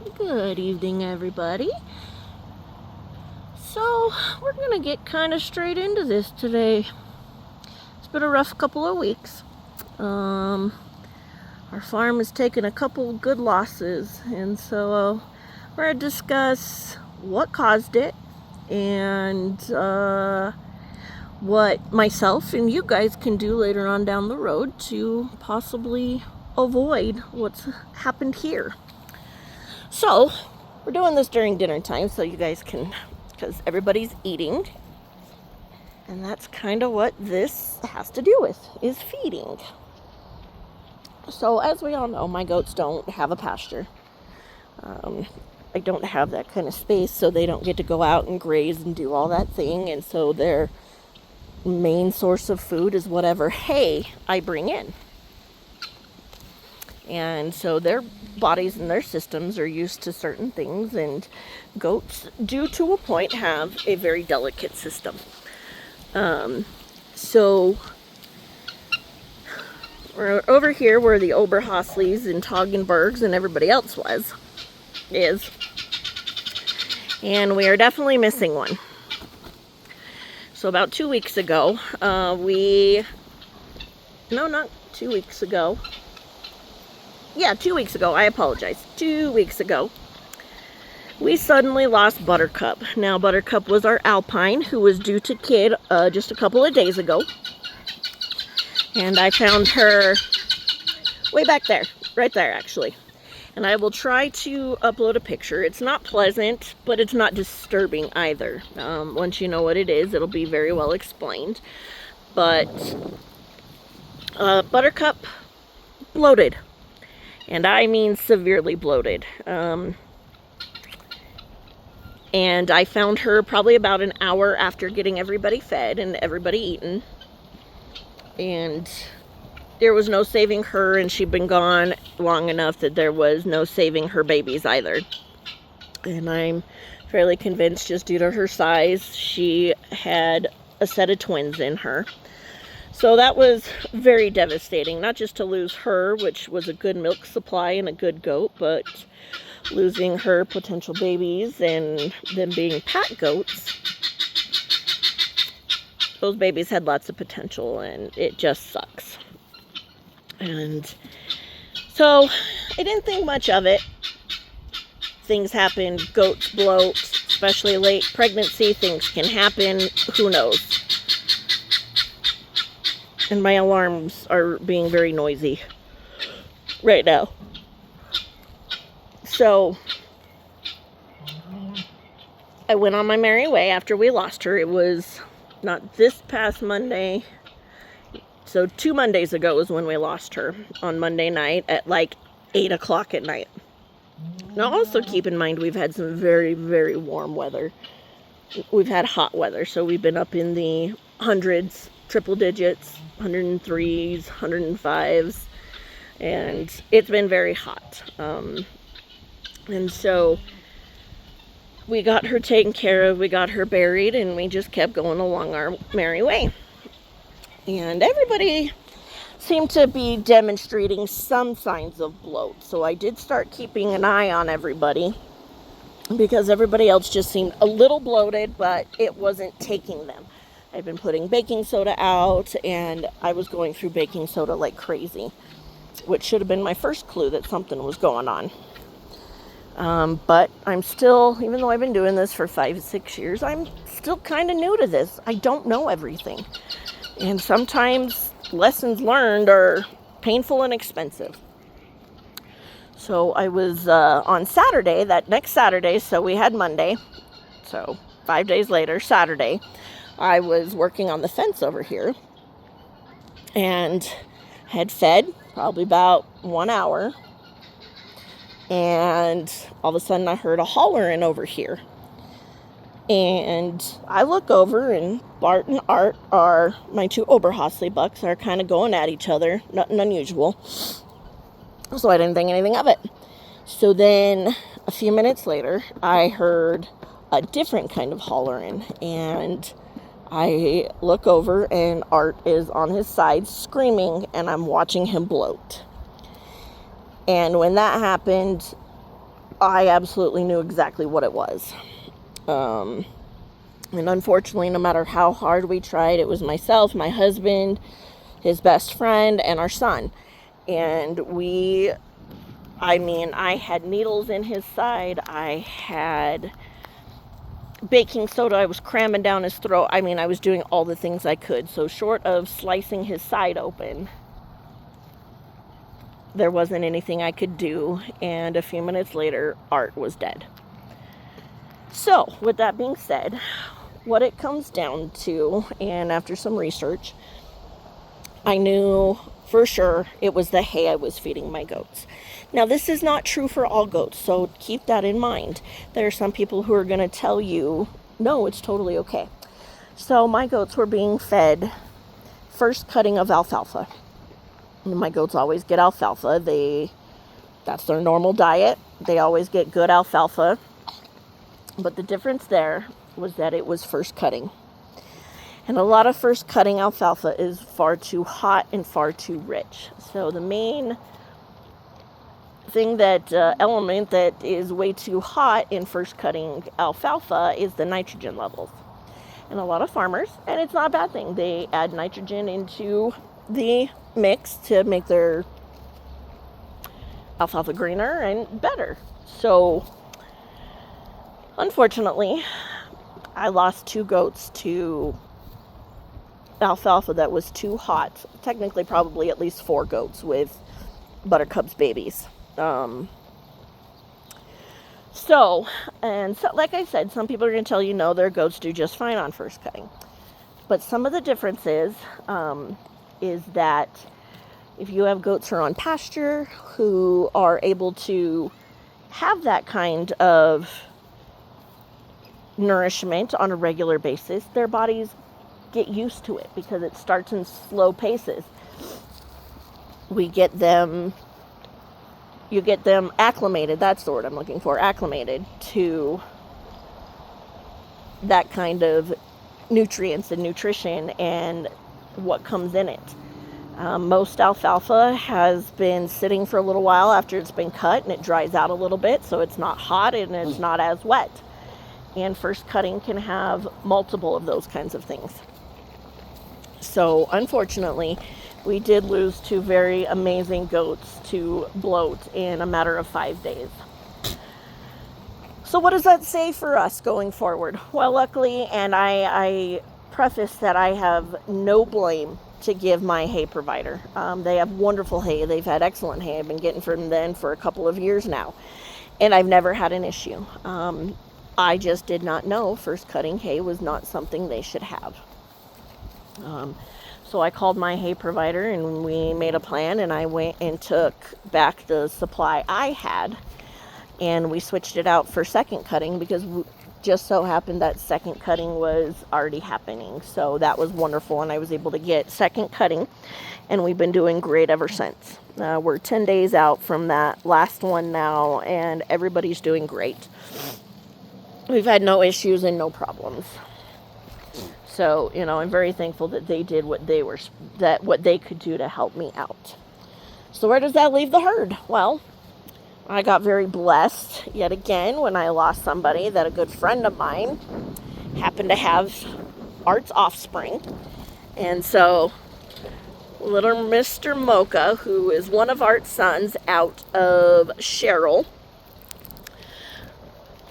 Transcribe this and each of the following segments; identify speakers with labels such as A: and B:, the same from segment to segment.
A: Good evening, everybody. So, we're gonna get kind of straight into this today. It's been a rough couple of weeks. Our farm has taken a couple good losses, and so we're gonna discuss what caused it and what myself and you guys can do later on down the road to possibly avoid what's happened here. So, we're doing this during dinner time so you guys can, because everybody's eating. And that's kind of what this has to do with, is feeding. So, as we all know, my goats don't have a pasture. I don't have that kind of space, so they don't get to go out and graze and do all that thing. And so their main source of food is whatever hay I bring in. And so their bodies and their systems are used to certain things, and goats do to a point have a very delicate system. So we're over here where the Oberhasleys and Toggenburgs and everybody else is. And we are definitely missing one. So about 2 weeks ago, not 2 weeks ago. Yeah, 2 weeks ago, I apologize. 2 weeks ago, we suddenly lost Buttercup. Now, Buttercup was our Alpine, who was due to kid just a couple of days ago. And I found her way back there, right there, actually. And I will try to upload a picture. It's not pleasant, but it's not disturbing either. Once you know what it is, it'll be very well explained. But Buttercup bloated. And I mean severely bloated. And I found her probably about an hour after getting everybody fed and everybody eaten. And there was no saving her, and she'd been gone long enough that there was no saving her babies either. And I'm fairly convinced, just due to her size, she had a set of twins in her. So that was very devastating, not just to lose her, which was a good milk supply and a good goat, but losing her potential babies and them being pack goats. Those babies had lots of potential, and it just sucks. And so I didn't think much of it. Things happen, goats bloat, especially late pregnancy, things can happen, who knows. And my alarms are being very noisy right now. So I went on my merry way after we lost her. It was not this past Monday. So 2 Mondays ago was when we lost her, on Monday night at like 8 o'clock at night. Now also keep in mind we've had some very, very warm weather. We've had hot weather, so we've been up in the hundreds, triple digits, 103s, 105s, and it's been very hot. And so we got her taken care of, we got her buried, and we just kept going along our merry way. And everybody seemed to be demonstrating some signs of bloat. So I did start keeping an eye on everybody, because everybody else just seemed a little bloated, but it wasn't taking them. I've been putting baking soda out, and I was going through baking soda like crazy, which should have been my first clue that something was going on. But I'm still, even though I've been doing this for 5-6 years, I'm still kind of new to this. I don't know everything. And sometimes lessons learned are painful and expensive. So I was on Saturday, that next Saturday, so we had Monday. So 5 days later, Saturday, I was working on the fence over here and had fed probably about 1 hour. And all of a sudden I heard a hollering over here. And I look over, and Bart and Art are my 2 Oberhasley bucks, are kind of going at each other. Nothing unusual. So I didn't think anything of it. So then a few minutes later, I heard a different kind of hollering. And I look over, and Art is on his side screaming, and I'm watching him bloat. And when that happened, I absolutely knew exactly what it was. And unfortunately, no matter how hard we tried, it was myself, my husband, his best friend, and our son. And I had needles in his side. I had baking soda I was cramming down his throat. I was doing all the things I could. So short of slicing his side open, there wasn't anything I could do. And a few minutes later, Art was dead. So, with that being said, what it comes down to, and after some research, I knew for sure it was the hay I was feeding my goats. Now, this is not true for all goats, so keep that in mind. There are some people who are going to tell you, no, it's totally okay. So my goats were being fed first cutting of alfalfa. My goats always get alfalfa. That's their normal diet. They always get good alfalfa. But the difference there was that it was first cutting. And a lot of first cutting alfalfa is far too hot and far too rich. So the main thing element that is way too hot in first cutting alfalfa is the nitrogen levels. And a lot of farmers, and it's not a bad thing, they add nitrogen into the mix to make their alfalfa greener and better. So unfortunately, I lost 2 goats to alfalfa that was too hot. Technically, probably at least 4 goats with buttercups babies. So, like I said, some people are going to tell you, no, their goats do just fine on first cutting. But some of the differences is that if you have goats who are on pasture, who are able to have that kind of nourishment on a regular basis, their bodies get used to it because it starts in slow paces. You get them acclimated, that's the word I'm looking for, acclimated to that kind of nutrients and nutrition and what comes in it. Most alfalfa has been sitting for a little while after it's been cut, and it dries out a little bit, so it's not hot and it's not as wet. And first cutting can have multiple of those kinds of things. So unfortunately, we did lose 2 very amazing goats to bloat in a matter of 5 days. So what does that say for us going forward? Well, luckily, and I preface that I have no blame to give my hay provider. They have wonderful hay. They've had excellent hay. I've been getting from them for a couple of years now, and I've never had an issue. I just did not know first cutting hay was not something they should have. So I called my hay provider and we made a plan, and I went and took back the supply I had, and we switched it out for second cutting because just so happened that second cutting was already happening. So that was wonderful, and I was able to get second cutting, and we've been doing great ever since. We're 10 days out from that last one now, and everybody's doing great. We've had no issues and no problems. So, I'm very thankful that they did what they could do to help me out. So where does that leave the herd? Well, I got very blessed yet again when I lost somebody that a good friend of mine happened to have Art's offspring. And so little Mr. Mocha, who is one of Art's sons out of Cheryl,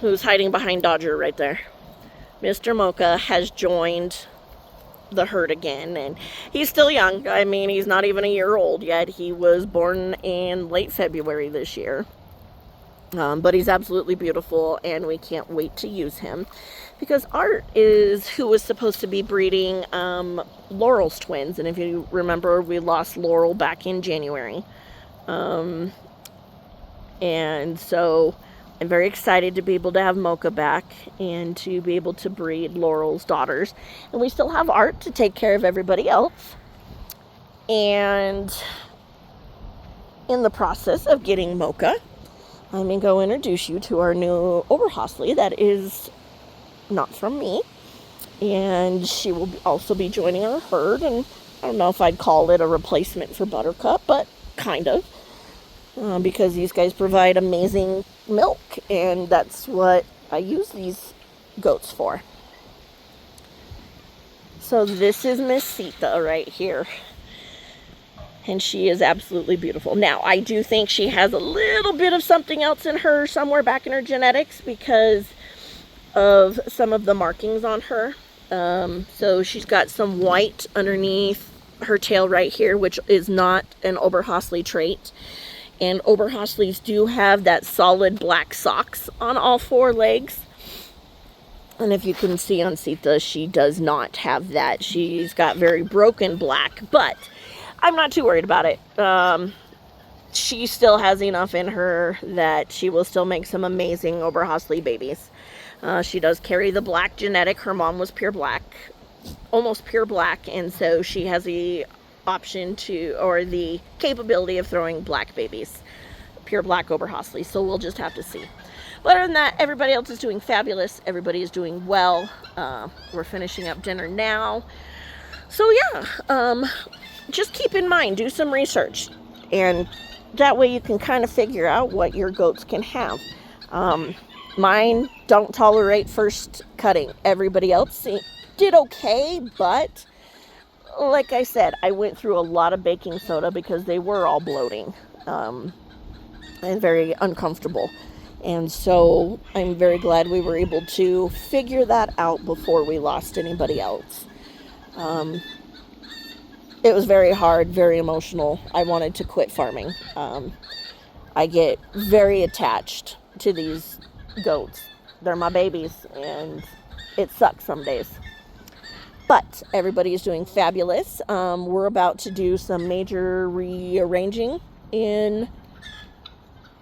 A: who's hiding behind Dodger right there. Mr. Mocha has joined the herd again, and he's still young. He's not even a year old yet. He was born in late February this year. But he's absolutely beautiful, and we can't wait to use him because Art is who was supposed to be breeding Laurel's twins. And if you remember, we lost Laurel back in January. And so I'm very excited to be able to have Mocha back and to be able to breed Laurel's daughters. And we still have Art to take care of everybody else. And in the process of getting Mocha, I'm going to go introduce you to our new Oberhasli that is not from me. And she will also be joining our herd. And I don't know if I'd call it a replacement for Buttercup, but kind of. Because these guys provide amazing milk, and that's what I use these goats for. So this is Miss Sita right here, and she is absolutely beautiful. Now, I do think she has a little bit of something else in her somewhere back in her genetics because of some of the markings on her. So she's got some white underneath her tail right here, which is not an Oberhasli trait. And Oberhaslis do have that solid black socks on all four legs. And if you can see on Sita, she does not have that. She's got very broken black, but I'm not too worried about it. She still has enough in her that she will still make some amazing Oberhasli babies. She does carry the black genetic. Her mom was pure black, almost pure black, and so she has the option to, or the capability of throwing black babies, pure black Oberhasli. So we'll just have to see. But other than that, everybody else is doing fabulous. Everybody is doing well. We're finishing up dinner now. So yeah, just keep in mind, do some research, and that way you can kind of figure out what your goats can have. Mine don't tolerate first cutting. Everybody else did okay, but like I said, I went through a lot of baking soda because they were all bloating and very uncomfortable. And so I'm very glad we were able to figure that out before we lost anybody else. It was very hard, very emotional. I wanted to quit farming. I get very attached to these goats. They're my babies, and it sucks some days. But everybody is doing fabulous. We're about to do some major rearranging in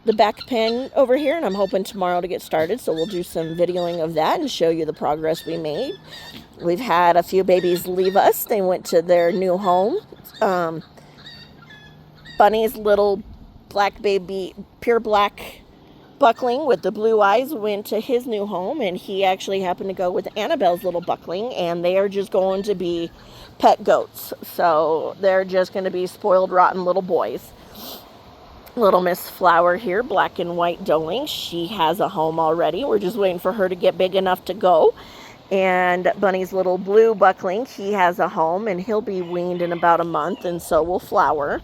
A: the back pen over here, and I'm hoping tomorrow to get started. So we'll do some videoing of that and show you the progress we made. We've had a few babies leave us. They went to their new home. Bunny's little black baby, pure black buckling with the blue eyes, went to his new home, and he actually happened to go with Annabelle's little buckling, and they are just going to be pet goats. So they're just going to be spoiled, rotten little boys. Little Miss Flower here, black and white doeling, she has a home already. We're just waiting for her to get big enough to go. And Bunny's little blue buckling, he has a home, and he'll be weaned in about a month, and so will Flower.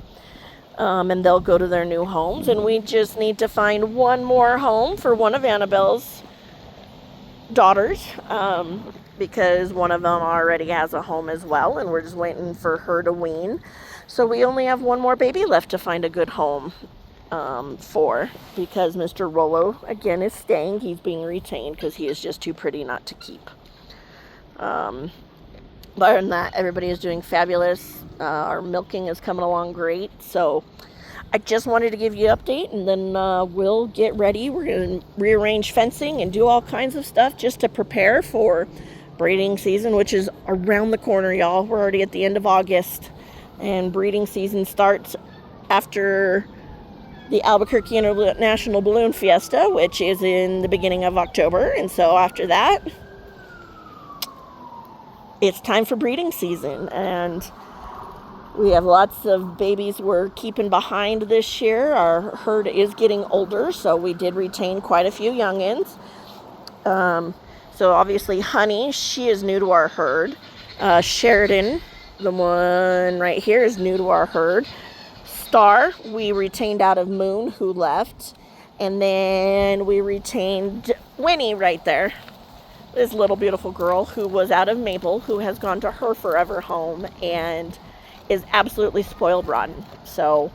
A: And they'll go to their new homes, and we just need to find one more home for one of Annabelle's daughters, because one of them already has a home as well, and we're just waiting for her to wean. So we only have one more baby left to find a good home for, because Mr. Rollo, again, is staying. He's being retained because he is just too pretty not to keep. But other than that, everybody is doing fabulous. Our milking is coming along great. So I just wanted to give you an update, and then we'll get ready. We're going to rearrange fencing and do all kinds of stuff just to prepare for breeding season, which is around the corner, y'all. We're already at the end of August, and breeding season starts after the Albuquerque International Balloon Fiesta, which is in the beginning of October. And so after that, it's time for breeding season, and we have lots of babies we're keeping behind this year. Our herd is getting older, so we did retain quite a few youngins. So obviously Honey, she is new to our herd. Sheridan, the one right here, is new to our herd. Star, we retained out of Moon, who left. And then we retained Winnie right there. This little beautiful girl who was out of Maple, who has gone to her forever home and is absolutely spoiled rotten. So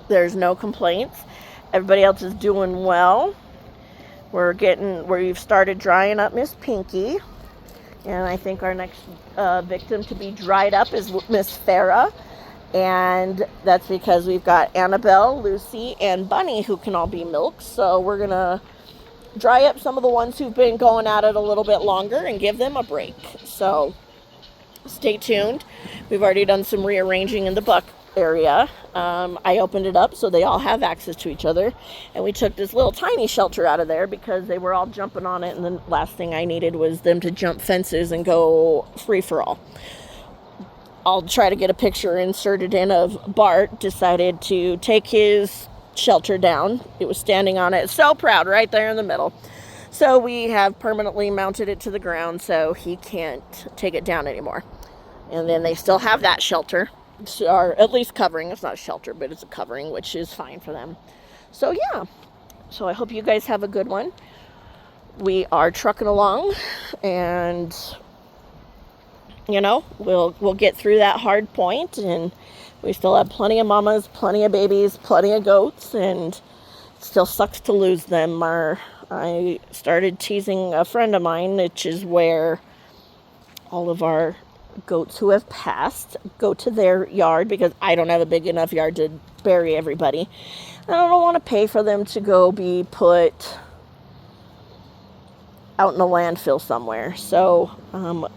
A: there's no complaints. Everybody else is doing well. We've started drying up Miss Pinky. And I think our next victim to be dried up is Miss Farah. And that's because we've got Annabelle, Lucy, and Bunny who can all be milked. So we're going to dry up some of the ones who've been going at it a little bit longer and give them a break. So stay tuned. We've already done some rearranging in the buck area. I opened it up so they all have access to each other. And we took this little tiny shelter out of there because they were all jumping on it. And the last thing I needed was them to jump fences and go free for all. I'll try to get a picture inserted in of Bart decided to take his shelter down. It was standing on it, so proud, right there in the middle. So we have permanently mounted it to the ground so he can't take it down anymore. And then they still have that shelter, or at least covering. It's not a shelter, but it's a covering, which is fine for them. So yeah, so I hope you guys have a good one. We are trucking along, and you know, we'll get through that hard point, and we still have plenty of mamas, plenty of babies, plenty of goats, and it still sucks to lose them. I started teasing a friend of mine, which is where all of our goats who have passed go to their yard, because I don't have a big enough yard to bury everybody. I don't want to pay for them to go be put out in a landfill somewhere. So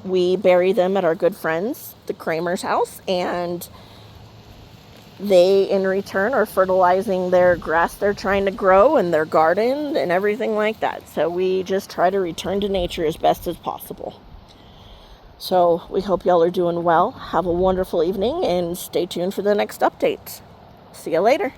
A: we bury them at our good friends, the Kramer's house, and they in return are fertilizing their grass they're trying to grow and their garden and everything like that. So we just try to return to nature as best as possible. So we hope y'all are doing well. Have a wonderful evening and stay tuned for the next update. See you later.